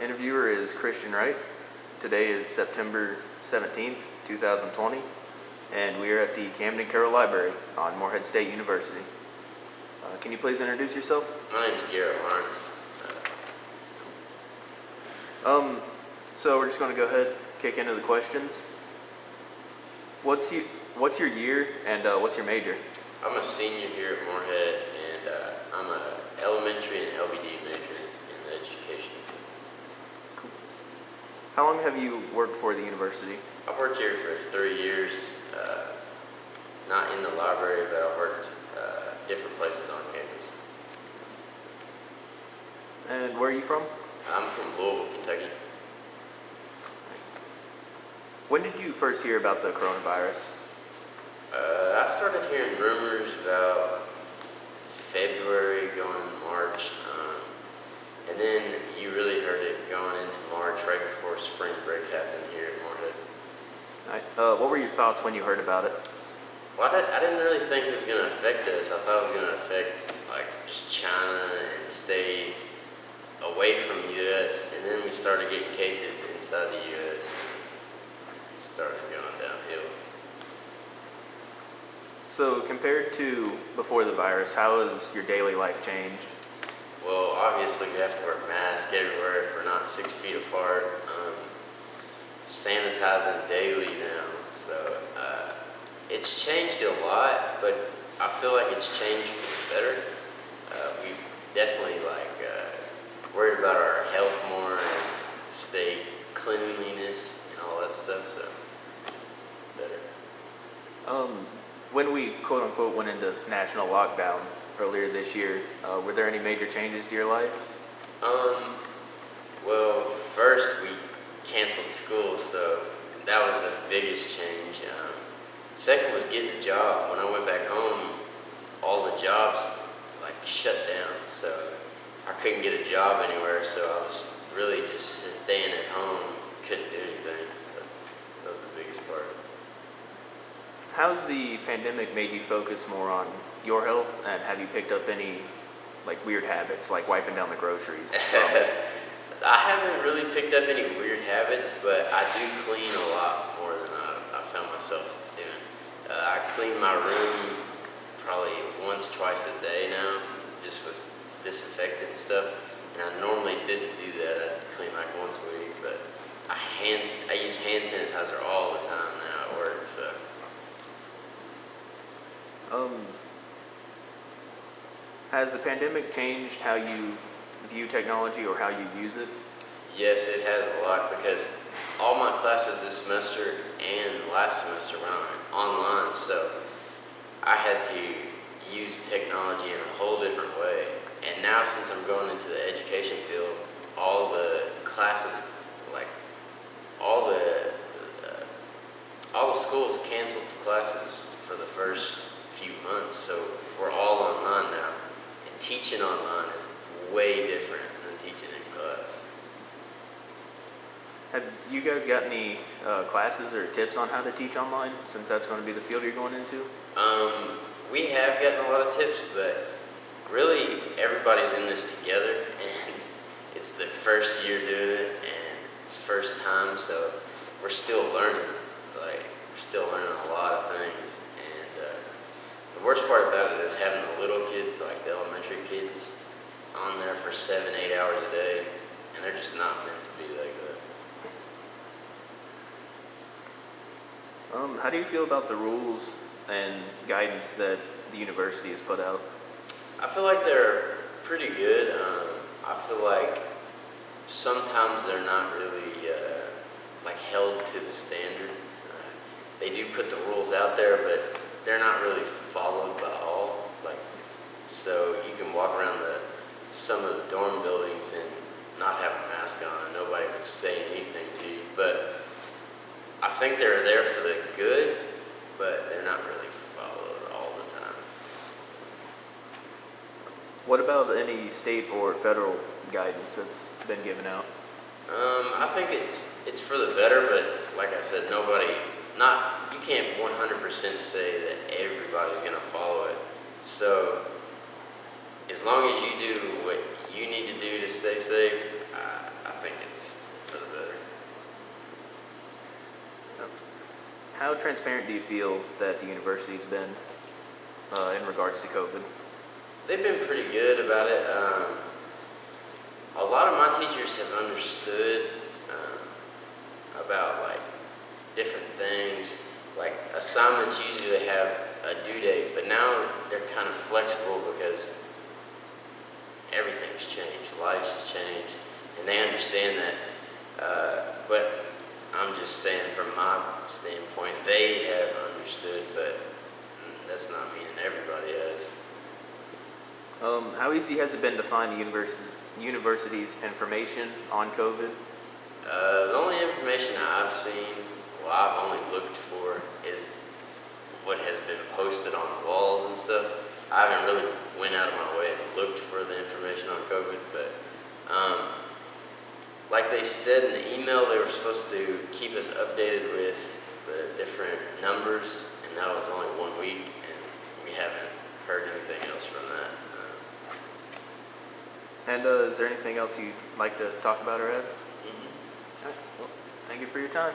interviewer is Christian Wright. Today is September 17th, 2020, and we are at the Camden Carroll Library on Morehead State University. Can you please introduce yourself? My name is Garrett Lawrence. So we're just going to go ahead, kick into the questions. What's your year and what's your major? I'm a senior here at Morehead, and I'm an elementary and LBD major in the education. How long have you worked for the university? I've worked here for 3 years, not in the library, but I've worked different places on campus. And where are you from? I'm from Louisville, Kentucky. When did you first hear about the coronavirus? I started hearing rumors about February going into March, and then you really heard it going into March right before spring break happened here at Morehead. What were your thoughts when you heard about it? Well, I didn't really think it was going to affect us. I thought it was going to affect like just China and stay away from the U.S. And then we started getting cases inside the U.S. and it started going downhill. So compared to before the virus, how has your daily life changed? Well, obviously we have to wear masks everywhere if we're not 6 feet apart. Sanitizing daily now, so it's changed a lot, but I feel like it's changed for the better. We definitely worried about our health more and stay cleanliness and all that stuff, so better. When we quote unquote went into national lockdown earlier this year, were there any major changes to your life? Well, first we canceled school, so that was the biggest change. Second was getting a job. When I went back home, all the jobs shut down, so I couldn't get a job anywhere, so I was really just staying at home, couldn't do anything, so that was the biggest part. How's the pandemic made you focus more on your health, and have you picked up any weird habits, like wiping down the groceries? I haven't really picked up any weird habits, but I do clean a lot more than I found myself doing. I clean my room probably once, twice a day now, just with disinfectant and stuff. And I normally didn't do that. I'd clean once a week, but I use hand sanitizer all the time now at work, so. Has the pandemic changed how you view technology or how you use it? Yes, it has a lot, because all my classes this semester and last semester were online, so I had to use technology in a whole different way. And now, since I'm going into the education field, all the classes, all the schools canceled classes for the first few months, so we're all online now. And teaching online is way different than teaching in class. Have you guys got any classes or tips on how to teach online, since that's going to be the field you're going into? We have gotten a lot of tips, but really everybody's in this together, and it's the first year doing it, and it's first time, so we're still learning. We're still learning a lot of things, and the worst part about it is having the little kids, the elementary kids, on there for 7-8 hours a day, and they're just not meant to be like that. How do you feel about the rules and guidance that the university has put out? I feel like they're pretty good. I feel like sometimes they're not really held to the standard. They do put the rules out there, but they're not really followed by all. So you can walk around some of the dorm buildings and not have a mask on, and nobody would say anything to you. But I think they're there for the good, but they're not really followed all the time. What about any state or federal guidance that's been given out? I think it's for the better, but like I said, you can't 100% say that everybody's going to follow it. So as long as you do what you need to do to stay safe, I think it's for the better. How transparent do you feel that the university's been in regards to COVID? They've been pretty good about it. A lot of my teachers have understood about like different things. Like assignments usually have a due date, but now they're kind of flexible because everything's changed, lives have changed, and they understand that. But I'm just saying from my standpoint, they have understood, but that's not meaning everybody has. How easy has it been to find the university's information on COVID? The only information I've seen, well, I've only looked for, is what has been posted on the walls and stuff. I haven't really went out of my way and looked for the information on COVID, but like they said in the email, they were supposed to keep us updated with the different numbers, and that was only 1 week, and we haven't heard anything else from that. And is there anything else you'd like to talk about or add? Mm-hmm. All right. Well, thank you for your time.